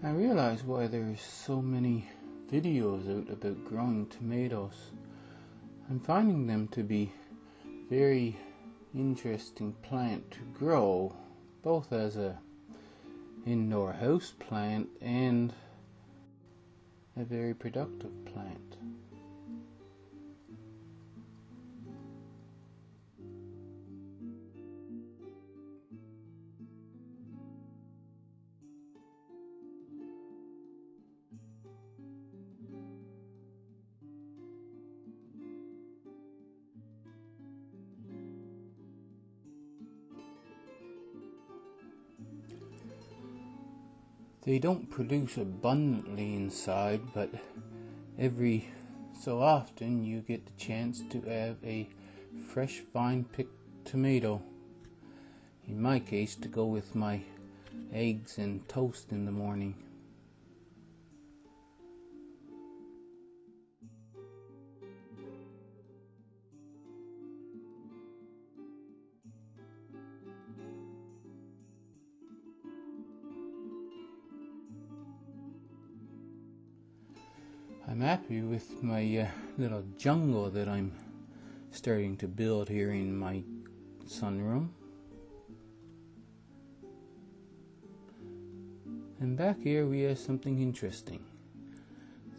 I realize why there's so many videos out about growing tomatoes. I'm finding them to be very interesting plant to grow, both as a indoor house plant and a very productive plant. They don't produce abundantly inside, but every so often you get the chance to have a fresh vine-picked tomato. In my case, to go with my eggs and toast in the morning. I'm happy with my little jungle that I'm starting to build here in my sunroom. And back here we have something interesting.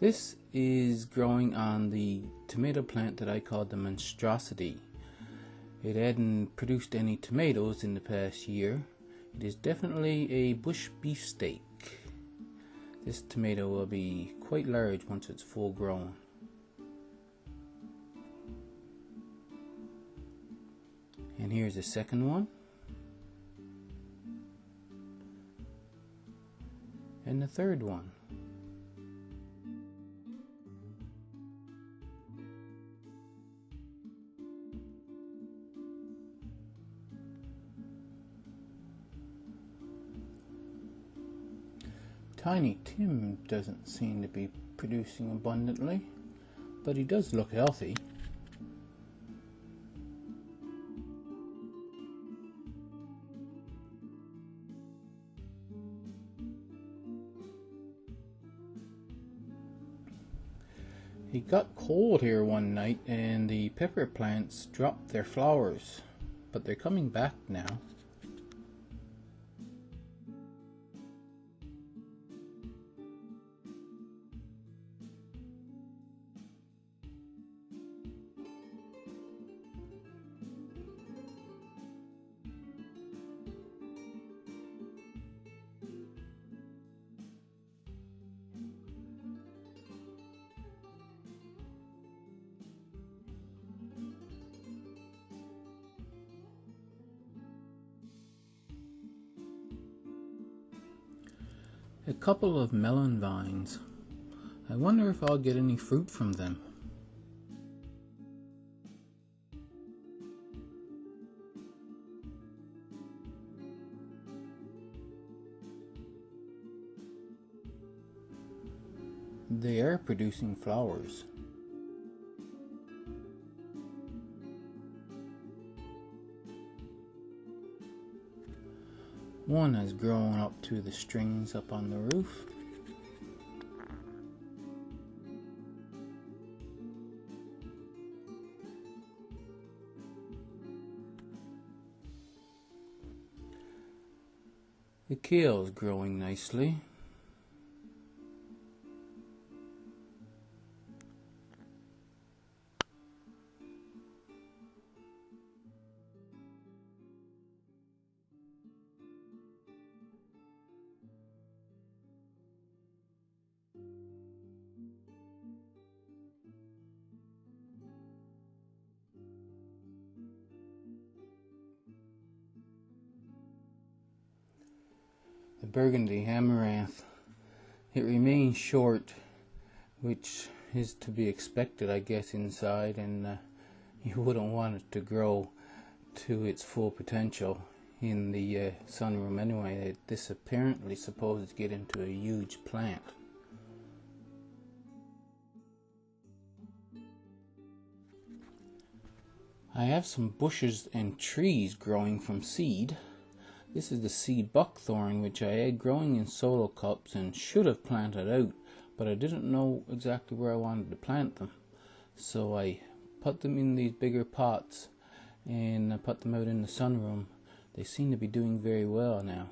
This is growing on the tomato plant that I call the monstrosity. It hadn't produced any tomatoes in the past year. It is definitely a bush beefsteak. This tomato will be quite large once it's full grown. And here's the second one. And the third one. Tiny Tim doesn't seem to be producing abundantly, but he does look healthy. It got cold here one night and the pepper plants dropped their flowers, but they're coming back now. A couple of melon vines. I wonder if I'll get any fruit from them. They are producing flowers. One has grown up to the strings up on the roof. The kale is growing nicely. The burgundy amaranth, it remains short, which is to be expected, I guess, inside, and you wouldn't want it to grow to its full potential in the sunroom anyway. This apparently supposed to get into a huge plant. I have some bushes and trees growing from seed. This is the seed buckthorn, which I had growing in solo cups and should have planted out, but I didn't know exactly where I wanted to plant them. So I put them in these bigger pots and I put them out in the sunroom. They seem to be doing very well now.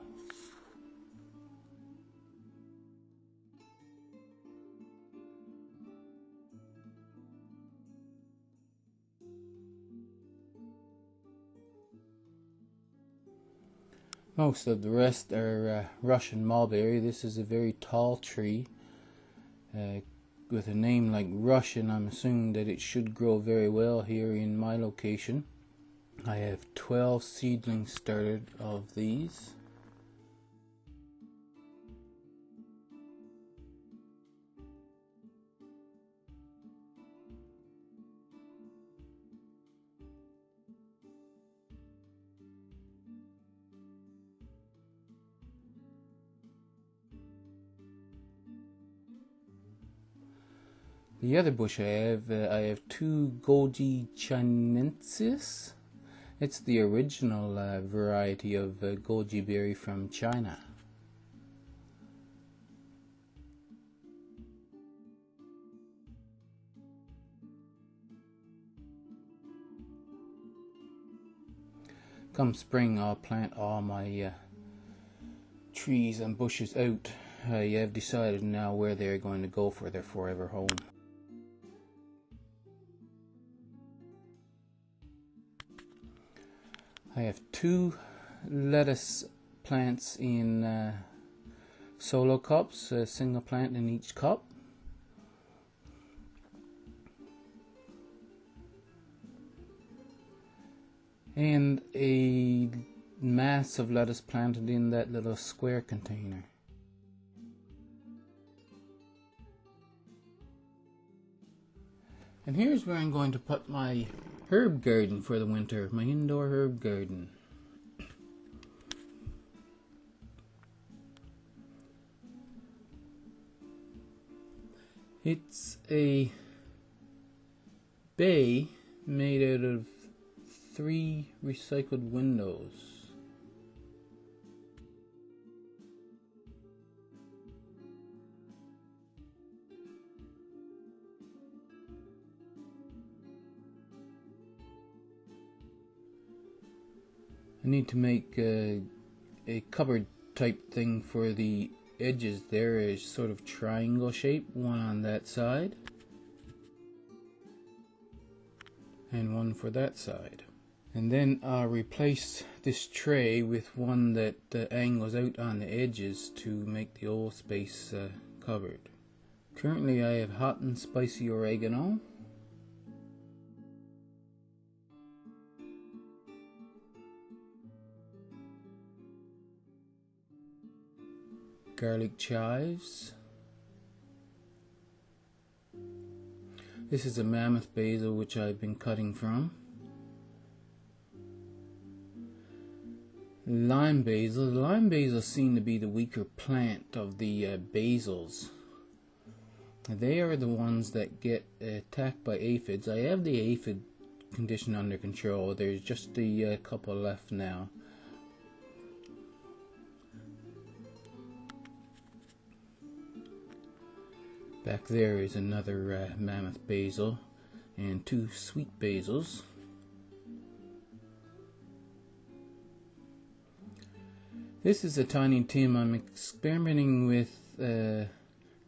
Most of the rest are Russian mulberry. This is a very tall tree. With a name like Russian, I'm assuming that it should grow very well here in my location. I have 12 seedlings started of these. The other bush I have two Goji chinensis. It's the original variety of goji berry from China. Come spring, I'll plant all my trees and bushes out. I have decided now where they're going to go for their forever home. I have two lettuce plants in solo cups, a single plant in each cup. And a mass of lettuce planted in that little square container. And here's where I'm going to put my herb garden for the winter, my indoor herb garden. It's a bay made out of 3 recycled windows. I need to make a cupboard type thing for the edges there, is sort of triangle shape, one on that side and one for that side. And then I'll replace this tray with one that angles out on the edges to make the whole space covered. Currently I have hot and spicy oregano, garlic chives. This is a mammoth basil which I've been cutting from. Lime basil. The lime basil seem to be the weaker plant of the basils. They are the ones that get attacked by aphids. I have the aphid condition under control. There's just a couple left now. Back there is another mammoth basil and 2 sweet basils. This is a tiny Tim. I'm experimenting with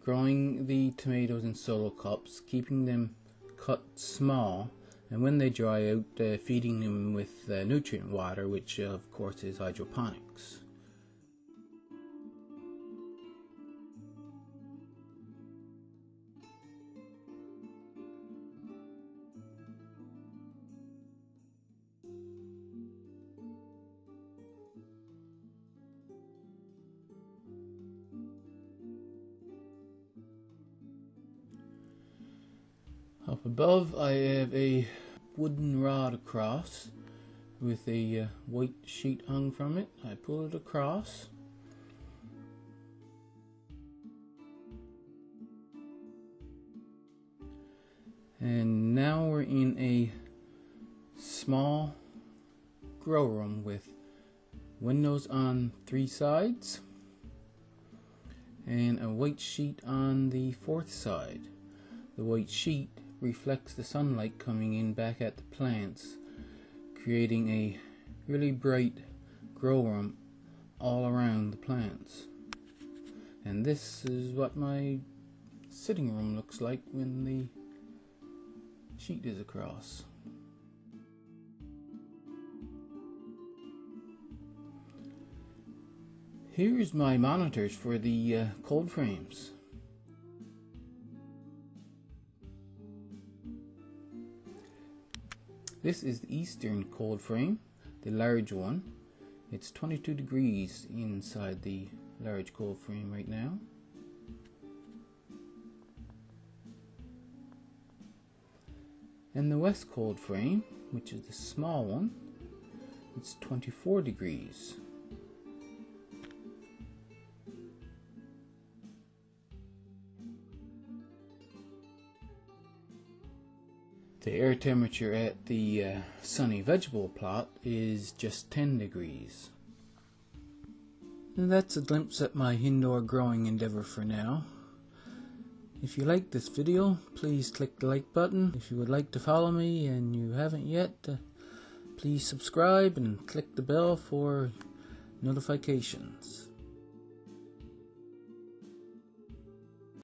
growing the tomatoes in solo cups, keeping them cut small, and when they dry out, feeding them with nutrient water, which of course is hydroponics. Up above I have a wooden rod across with a white sheet hung from it. I pull it across. And now we're in a small grow room with windows on 3 sides, and a white sheet on the 4th side. The white sheet reflects the sunlight coming in back at the plants, creating a really bright grow room all around the plants. And this is what my sitting room looks like when the sheet is across. Here's my monitors for the cold frames. This is the Eastern cold frame, the large one. It's 22 degrees inside the large cold frame right now. And the West cold frame, which is the small one, it's 24 degrees. The air temperature at the sunny vegetable plot is just 10 degrees. And that's a glimpse at my indoor growing endeavor for now. If you like this video, please click the like button. If you would like to follow me and you haven't yet, please subscribe and click the bell for notifications.